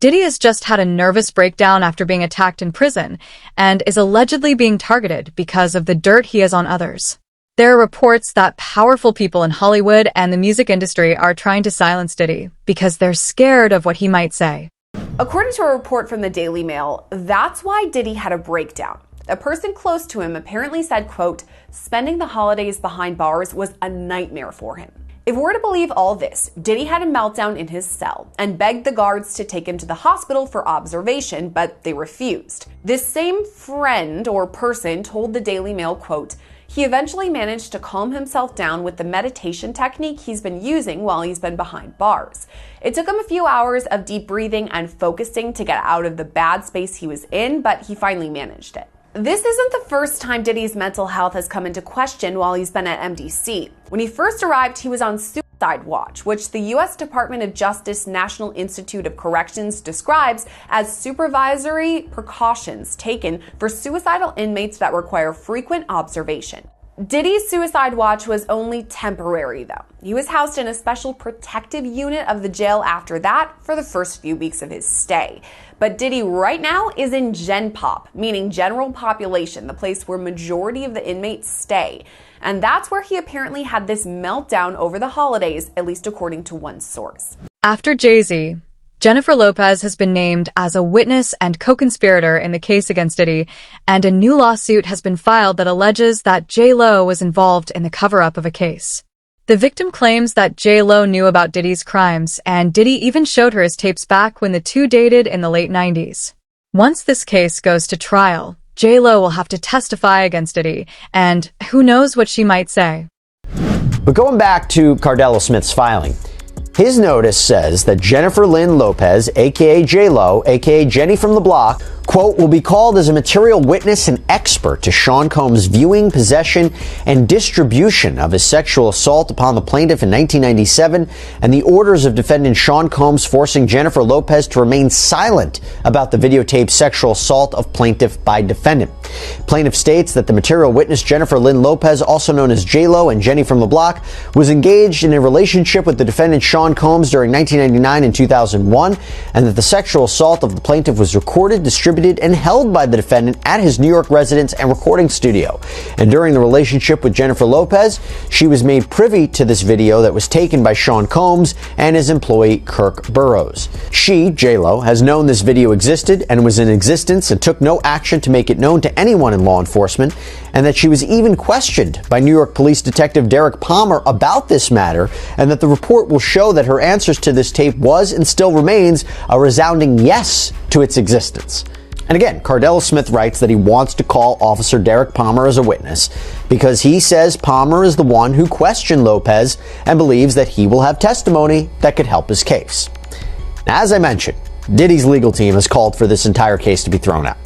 Diddy has just had a nervous breakdown after being attacked in prison and is allegedly being targeted because of the dirt he has on others. There are reports that powerful people in Hollywood and the music industry are trying to silence Diddy because they're scared of what he might say. According to a report from the Daily Mail, that's why Diddy had a breakdown. A person close to him apparently said, quote, spending the holidays behind bars was a nightmare for him. If we're to believe all this, Diddy had a meltdown in his cell and begged the guards to take him to the hospital for observation, but they refused. This same friend or person told the Daily Mail, quote, he eventually managed to calm himself down with the meditation technique he's been using while he's been behind bars. It took him a few hours of deep breathing and focusing to get out of the bad space he was in, but he finally managed it. This isn't the first time Diddy's mental health has come into question while he's been at MDC. When he first arrived, he was on suicide watch, which the U.S. Department of Justice National Institute of Corrections describes as supervisory precautions taken for suicidal inmates that require frequent observation. Diddy's suicide watch was only temporary, though. He was housed in a special protective unit of the jail after that for the first few weeks of his stay. But Diddy right now is in Gen Pop, meaning general population, the place where majority of the inmates stay. And that's where he apparently had this meltdown over the holidays, at least according to one source. After Jay-Z, Jennifer Lopez has been named as a witness and co-conspirator in the case against Diddy, and a new lawsuit has been filed that alleges that J-Lo was involved in the cover-up of a case. The victim claims that J-Lo knew about Diddy's crimes, and Diddy even showed her his tapes back when the two dated in the late 90s. Once this case goes to trial, J-Lo will have to testify against Diddy, and who knows what she might say. But going back to Cardell Smith's filing, his notice says that Jennifer Lynn Lopez, aka J-Lo, aka Jenny from the Block, quote, will be called as a material witness and expert to Sean Combs' viewing, possession, and distribution of his sexual assault upon the plaintiff in 1997, and the orders of defendant Sean Combs forcing Jennifer Lopez to remain silent about the videotaped sexual assault of plaintiff by defendant. Plaintiff states that the material witness Jennifer Lynn Lopez, also known as J-Lo and Jenny from the Block, was engaged in a relationship with the defendant Sean Combs during 1999 and 2001, and that the sexual assault of the plaintiff was recorded, distributed, and held by the defendant at his New York residence and recording studio. And during the relationship with Jennifer Lopez, she was made privy to this video that was taken by Sean Combs and his employee Kirk Burrows. She, J-Lo, has known this video existed and was in existence and took no action to make it known to anyone in law enforcement, and that she was even questioned by New York Police Detective Derek Palmer about this matter, and that the report will show that her answers to this tape was and still remains a resounding yes to its existence. And again, Cardell Smith writes that he wants to call Officer Derek Palmer as a witness because he says Palmer is the one who questioned Lopez and believes that he will have testimony that could help his case. Now, as I mentioned, Diddy's legal team has called for this entire case to be thrown out.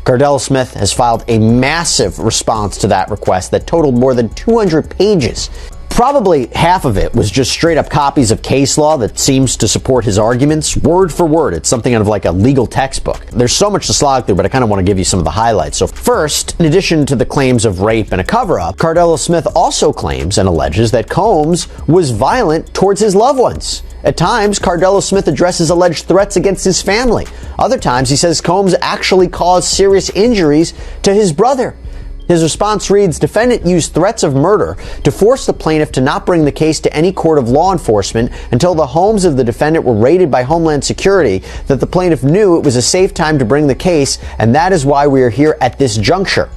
Cardell Smith has filed a massive response to that request that totaled more than 200 pages. Probably half of it was just straight up copies of case law that seems to support his arguments, word for word. It's something out of like a legal textbook. There's so much to slog through, but I kind of want to give you some of the highlights. So first, in addition to the claims of rape and a cover-up, Cardell Smith also claims and alleges that Combs was violent towards his loved ones. At times, Cardell Smith addresses alleged threats against his family. Other times, he says Combs actually caused serious injuries to his brother. His response reads, defendant used threats of murder to force the plaintiff to not bring the case to any court of law enforcement until the homes of the defendant were raided by Homeland Security, that the plaintiff knew it was a safe time to bring the case, and that is why we are here at this juncture.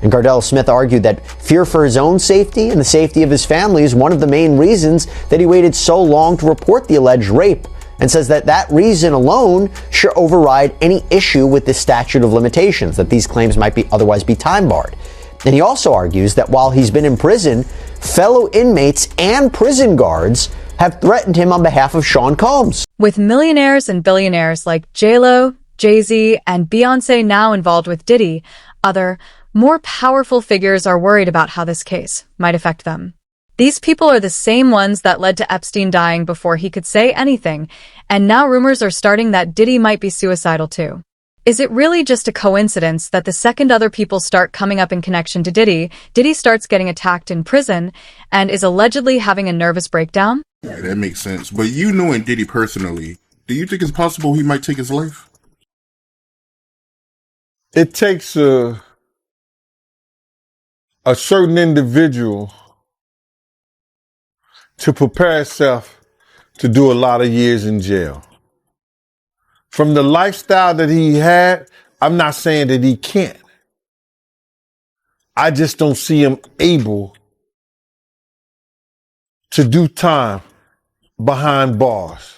And Cardell Smith argued that fear for his own safety and the safety of his family is one of the main reasons that he waited so long to report the alleged rape, and says that that reason alone should override any issue with the statute of limitations, that these claims might otherwise be time barred. And he also argues that while he's been in prison, fellow inmates and prison guards have threatened him on behalf of Sean Combs. With millionaires and billionaires like J-Lo, Jay-Z, and Beyonce now involved with Diddy, other, more powerful figures are worried about how this case might affect them. These people are the same ones that led to Epstein dying before he could say anything, and now rumors are starting that Diddy might be suicidal too. Is it really just a coincidence that the second other people start coming up in connection to Diddy, Diddy starts getting attacked in prison and is allegedly having a nervous breakdown? Right, that makes sense. But you knowing Diddy personally, Do you think it's possible he might take his life? It takes a certain individual to prepare himself to do a lot of years in jail. From the lifestyle that he had, I'm not saying that he can't. I just don't see him able to do time behind bars.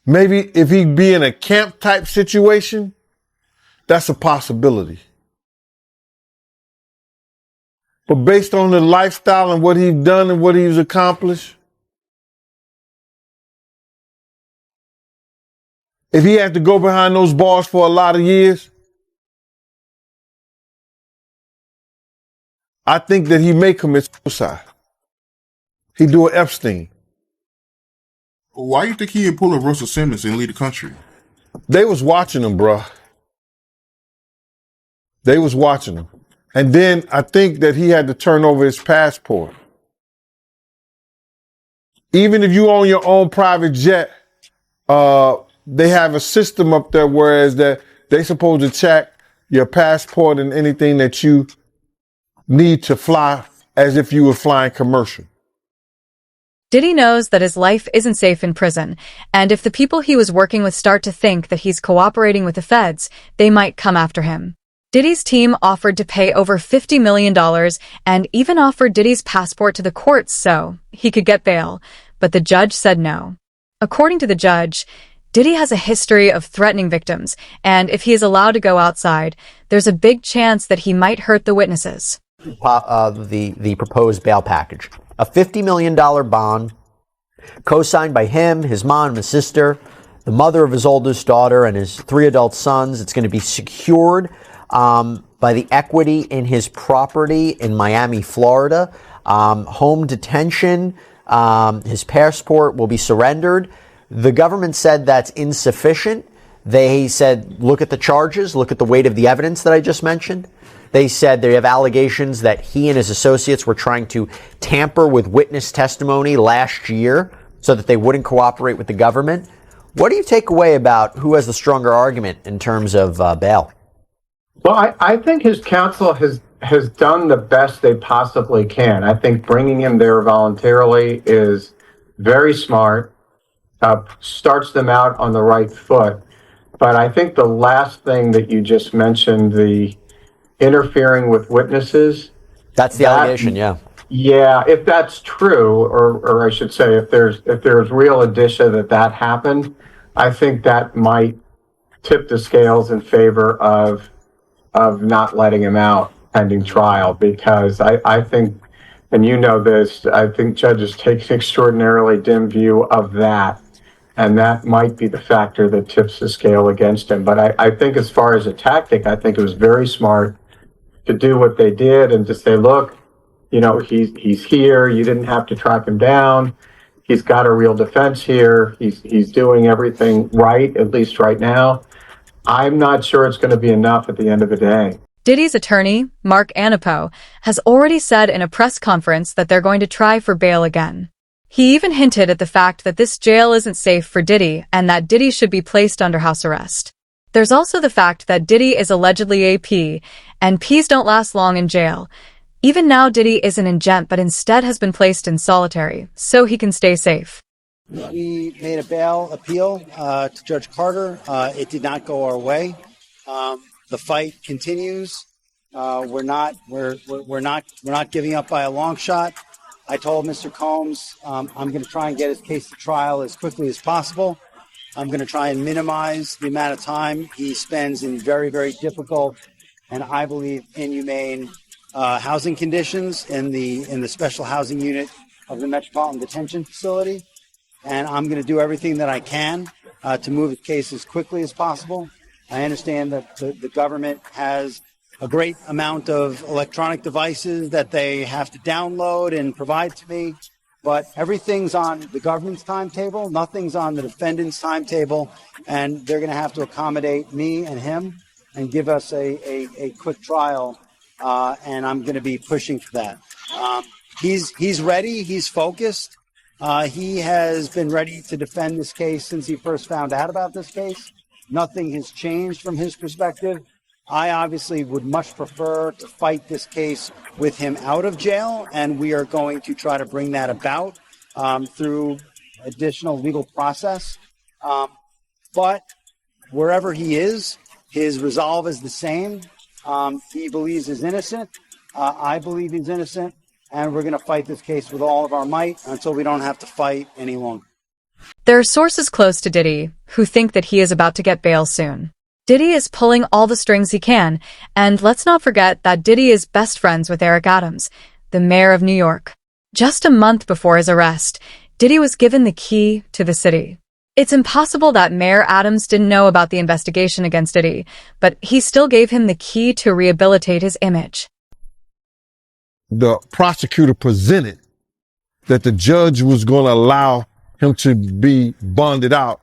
Maybe if he'd be in a camp type situation, that's a possibility. But based on the lifestyle and what he's done and what he's accomplished, if he had to go behind those bars for a lot of years, I think that he may commit suicide. He'd do an Epstein. Why do you think he didn't pull a Russell Simmons and lead the country? They was watching him, bruh. They was watching him. And then I think that he had to turn over his passport. Even if you own your own private jet, they have a system up there whereas that they supposed to check your passport and anything that you need to fly as if you were flying commercial. Diddy knows that his life isn't safe in prison, and if the people he was working with start to think that he's cooperating with the feds, they might come after him. Diddy's team offered to pay over $50 million and even offered Diddy's passport to the courts so he could get bail, but the judge said no. According to the judge, Diddy has a history of threatening victims, and if he is allowed to go outside, there's a big chance that he might hurt the witnesses. The proposed bail package. A $50 million bond, co-signed by him, his mom, his sister, the mother of his oldest daughter, and his 3 adult sons. It's going to be secured by the equity in his property in Miami, Florida. Home detention, his passport will be surrendered. The government said that's insufficient. They said, look at the charges, look at the weight of the evidence that I just mentioned. They said they have allegations that he and his associates were trying to tamper with witness testimony last year so that they wouldn't cooperate with the government. What do you take away about who has the stronger argument in terms of bail? Well, I think his counsel has done the best they possibly can. I think bringing him there voluntarily is very smart, starts them out on the right foot. But I think the last thing that you just mentioned, the interfering with witnesses. That's the allegation, yeah. Yeah, if that's true, or I should say, if there's real indicia that happened, I think that might tip the scales in favor of not letting him out pending trial, because I think, and you know this, I think judges take an extraordinarily dim view of that, and that might be the factor that tips the scale against him. But I think as far as a tactic, I think it was very smart to do what they did and to say, look, you know, he's here. You didn't have to track him down. He's got a real defense here. He's doing everything right, at least right now. I'm not sure it's going to be enough at the end of the day. Diddy's attorney, Mark Anipo, has already said in a press conference that they're going to try for bail again. He even hinted at the fact that this jail isn't safe for Diddy and that Diddy should be placed under house arrest. There's also the fact that Diddy is allegedly a P, and Ps don't last long in jail. Even now, Diddy isn't in gent, but instead has been placed in solitary, so he can stay safe. We made a bail appeal to Judge Carter. It did not go our way. The fight continues. We're not giving up by a long shot. I told Mr. Combs I'm going to try and get his case to trial as quickly as possible. I'm going to try and minimize the amount of time he spends in very, very difficult and I believe inhumane housing conditions in the special housing unit of the Metropolitan Detention Facility. And I'm going to do everything that I can to move the case as quickly as possible. I understand that the government has a great amount of electronic devices that they have to download and provide to me. But everything's on the government's timetable. Nothing's on the defendant's timetable. And they're going to have to accommodate me and him and give us a quick trial. And I'm going to be pushing for that. He's ready. He's focused. He has been ready to defend this case since he first found out about this case. Nothing has changed from his perspective. I obviously would much prefer to fight this case with him out of jail, and we are going to try to bring that about through additional legal process. But wherever he is, his resolve is the same. He believes he's innocent. I believe he's innocent. And we're going to fight this case with all of our might until we don't have to fight any longer. There are sources close to Diddy who think that he is about to get bail soon. Diddy is pulling all the strings he can, and let's not forget that Diddy is best friends with Eric Adams, the mayor of New York. Just a month before his arrest, Diddy was given the key to the city. It's impossible that Mayor Adams didn't know about the investigation against Diddy, but he still gave him the key to rehabilitate his image. The prosecutor presented that the judge was going to allow him to be bonded out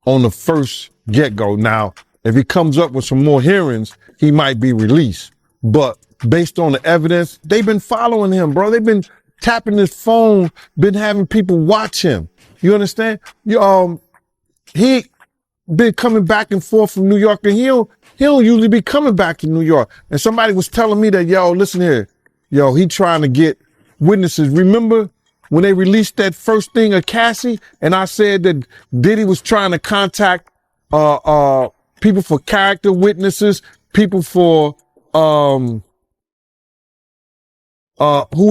on the first get-go. Now, if he comes up with some more hearings, he might be released. But based on the evidence, they've been following him, bro. They've been tapping his phone, been having people watch him. You understand? He been coming back and forth from New York, and he don't usually be coming back to New York. And somebody was telling me that, yo, listen here. Yo, he trying to get witnesses. Remember when they released that first thing of Cassie, and I said that Diddy was trying to contact people for character witnesses, people for who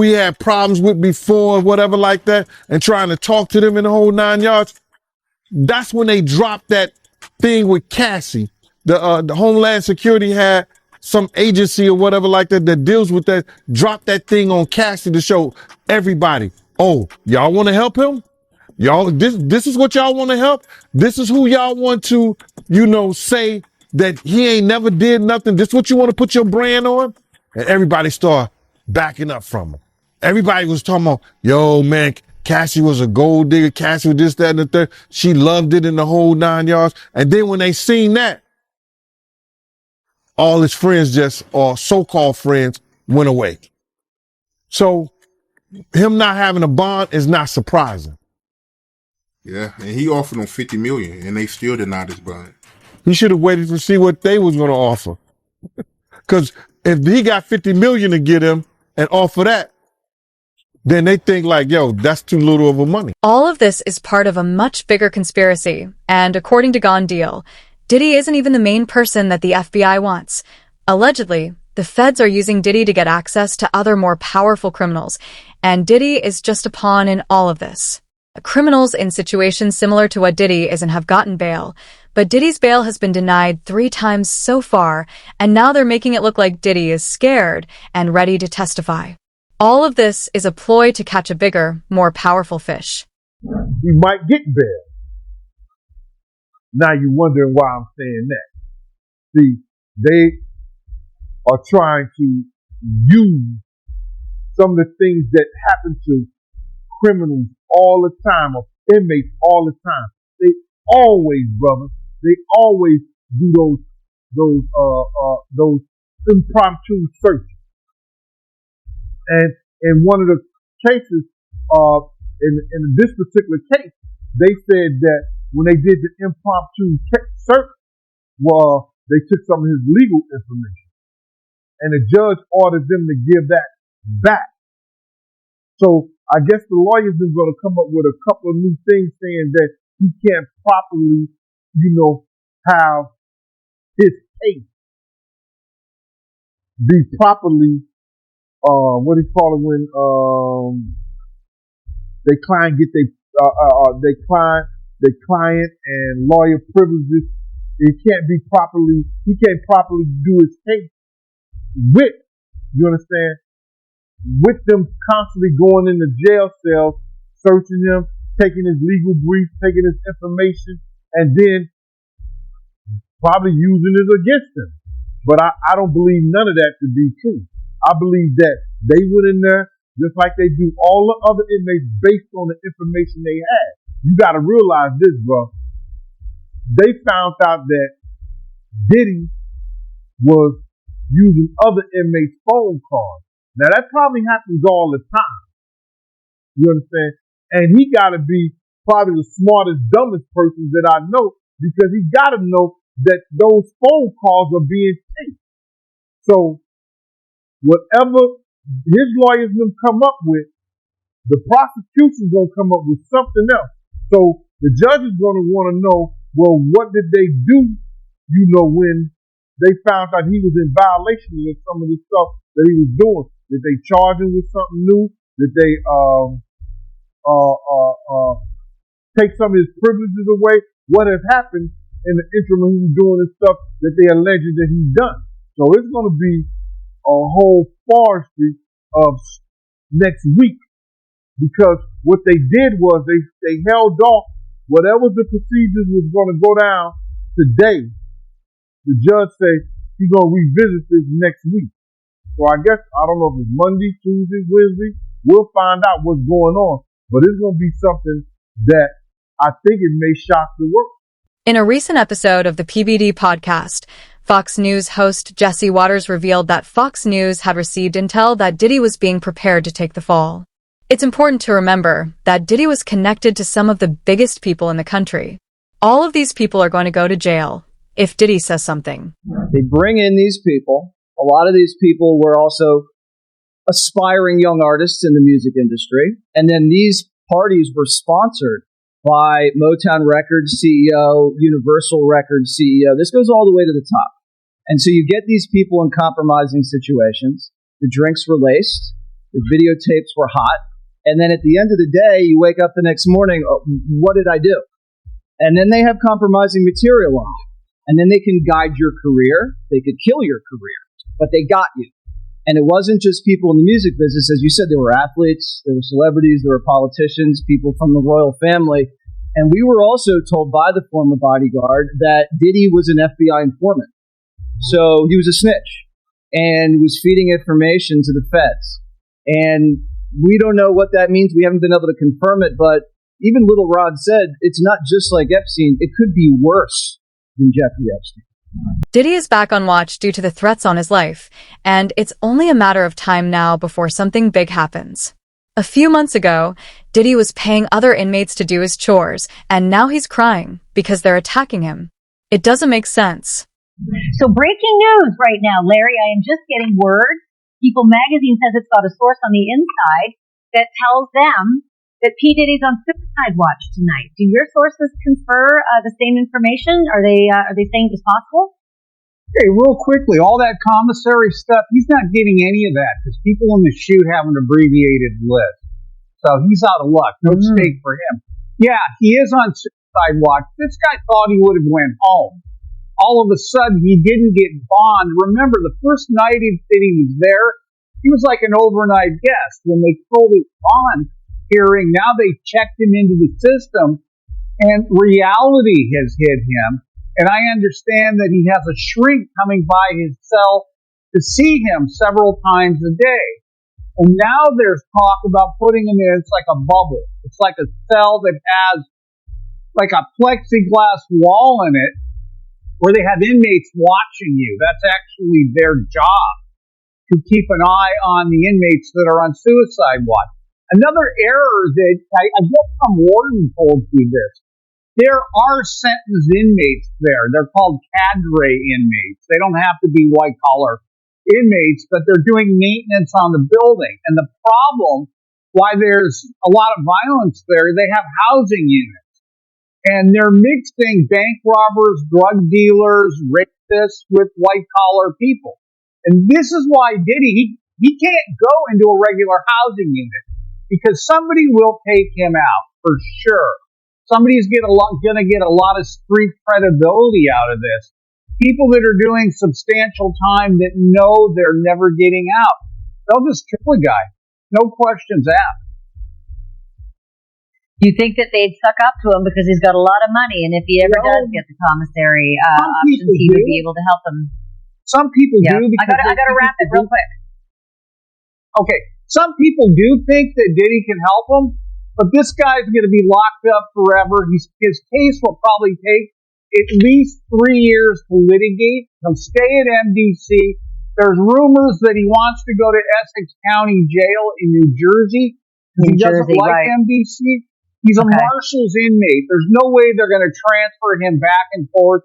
he had problems with before, whatever like that, and trying to talk to them in the whole 9 yards. That's when they dropped that thing with Cassie. The Homeland Security had some agency or whatever like that that deals with that, drop that thing on Cassie to show everybody, oh, y'all want to help him? Y'all, this is what y'all want to help? This is who y'all want to, say that he ain't never did nothing. This is what you want to put your brand on? And everybody started backing up from him. Everybody was talking about, yo, man, Cassie was a gold digger. Cassie was this, that, and the third. She loved it in the whole 9 yards. And then when they seen that, all his friends or so-called friends, went away. So him not having a bond is not surprising. Yeah, and he offered them $50 million, and they still denied his bond. He should have waited to see what they was going to offer. Because if he got $50 million to get him and offer that, then they think like, yo, that's too little of a money. All of this is part of a much bigger conspiracy, and according to Gone Deal, Diddy isn't even the main person that the FBI wants. Allegedly, the feds are using Diddy to get access to other more powerful criminals, and Diddy is just a pawn in all of this. Criminals in situations similar to what Diddy is in have gotten bail, but Diddy's bail has been denied 3 times so far, and now they're making it look like Diddy is scared and ready to testify. All of this is a ploy to catch a bigger, more powerful fish. He might get bail. Now you're wondering why I'm saying that. See, they are trying to use some of the things that happen to criminals all the time, or inmates all the time. They always, brother, they always do those impromptu searches. And in one of the cases, in this particular case, they said that when they did the impromptu search, well, they took some of his legal information, and the judge ordered them to give that back. So I guess the lawyers are going to come up with a couple of new things saying that he can't properly, have his case be properly, what do you call it when they client get their client and lawyer privileges. He can't properly do his case with, you understand, with them constantly going in the jail cells, searching him, taking his legal brief, taking his information, and then probably using it against him. But I don't believe none of that to be true. I believe that they went in there just like they do all the other inmates based on the information they had. You got to realize this, bro. They found out that Diddy was using other inmates' phone calls. Now that probably happens all the time. You understand? And he got to be probably the smartest, dumbest person that I know, because he got to know that those phone calls are being taped. So whatever his lawyers will come up with, the prosecution's going to come up with something else. So the judge is going to want to know, well, what did they do, when they found out he was in violation of some of the stuff that he was doing? Did they charge him with something new? Did they take some of his privileges away? What has happened in the interim when he was doing this stuff that they alleged that he's done? So it's going to be a whole forestry of next week, because what they did was they held off whatever the procedures was going to go down today. The judge said he's going to revisit this next week. So I guess, I don't know if it's Monday, Tuesday, Wednesday. We'll find out what's going on. But it's going to be something that I think it may shock the world. In a recent episode of the PBD podcast, Fox News host Jesse Waters revealed that Fox News had received intel that Diddy was being prepared to take the fall. It's important to remember that Diddy was connected to some of the biggest people in the country. All of these people are going to go to jail if Diddy says something. They bring in these people. A lot of these people were also aspiring young artists in the music industry. And then these parties were sponsored by Motown Records CEO, Universal Records CEO. This goes all the way to the top. And so you get these people in compromising situations. The drinks were laced. The videotapes were hot. And then at the end of the day, you wake up the next morning, oh, what did I do? And then they have compromising material on you. And then they can guide your career. They could kill your career. But they got you. And it wasn't just people in the music business. As you said, there were athletes, there were celebrities, there were politicians, people from the royal family. And we were also told by the former bodyguard that Diddy was an FBI informant. So he was a snitch and was feeding information to the feds. And we don't know what that means. We haven't been able to confirm it. But even Little Rod said it's not just like Epstein. It could be worse than Jeffrey Epstein. Diddy is back on watch due to the threats on his life, and it's only a matter of time now before something big happens. A few months ago, Diddy was paying other inmates to do his chores, and now he's crying because they're attacking him. It doesn't make sense. So breaking news right now, Larry, I am just getting word. People Magazine says it's got a source on the inside that tells them that P. Diddy's on suicide watch tonight. Do your sources confer the same information? Are they saying it's possible? Hey, real quickly, all that commissary stuff, he's not getting any of that because people in the shoot have an abbreviated list. So he's out of luck. No stake for him. Yeah, he is on suicide watch. This guy thought he would have went home. All of a sudden, he didn't get bond. Remember, the first night that he was there, he was like an overnight guest. When they pulled his bond hearing, now they checked him into the system, and reality has hit him. And I understand that he has a shrink coming by his cell to see him several times a day. And now there's talk about putting him in, it's like a bubble. It's like a cell that has like a plexiglass wall in it where they have inmates watching you. That's actually their job, to keep an eye on the inmates that are on suicide watch. Another error that I guess some warden told you this. There are sentenced inmates there. They're called cadre inmates. They don't have to be white-collar inmates, but they're doing maintenance on the building. And the problem, why there's a lot of violence there, they have housing units. And they're mixing bank robbers, drug dealers, rapists with white-collar people. And this is why Diddy, he can't go into a regular housing unit, because somebody will take him out for sure. Somebody's going to get a lot of street credibility out of this. People that are doing substantial time that know they're never getting out, they'll just kill a guy. No questions asked. You think that they'd suck up to him because he's got a lot of money, and if he ever does get the commissary options, he would be able to help them. Some people do. I got to wrap it real quick. Okay. Some people do think that Diddy can help him, but this guy's going to be locked up forever. His case will probably take at least 3 years to litigate. He'll stay at MDC. There's rumors that he wants to go to Essex County Jail in New Jersey. He New doesn't Jersey, like right. NBC. He's a Okay. marshal's inmate. There's no way they're going to transfer him back and forth.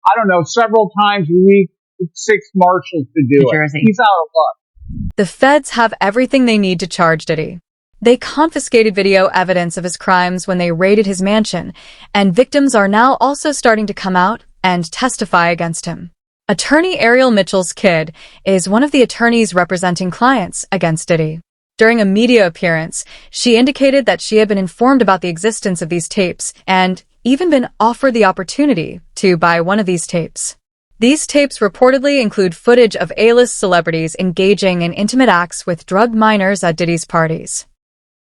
I don't know, several times a week, 6 marshals to do New it. Jersey. He's out of luck. The feds have everything they need to charge Diddy. They confiscated video evidence of his crimes when they raided his mansion, and victims are now also starting to come out and testify against him. Attorney Ariel Mitchell's kid is one of the attorneys representing clients against Diddy. During a media appearance, she indicated that she had been informed about the existence of these tapes and even been offered the opportunity to buy one of these tapes. These tapes reportedly include footage of A-list celebrities engaging in intimate acts with drug minors at Diddy's parties.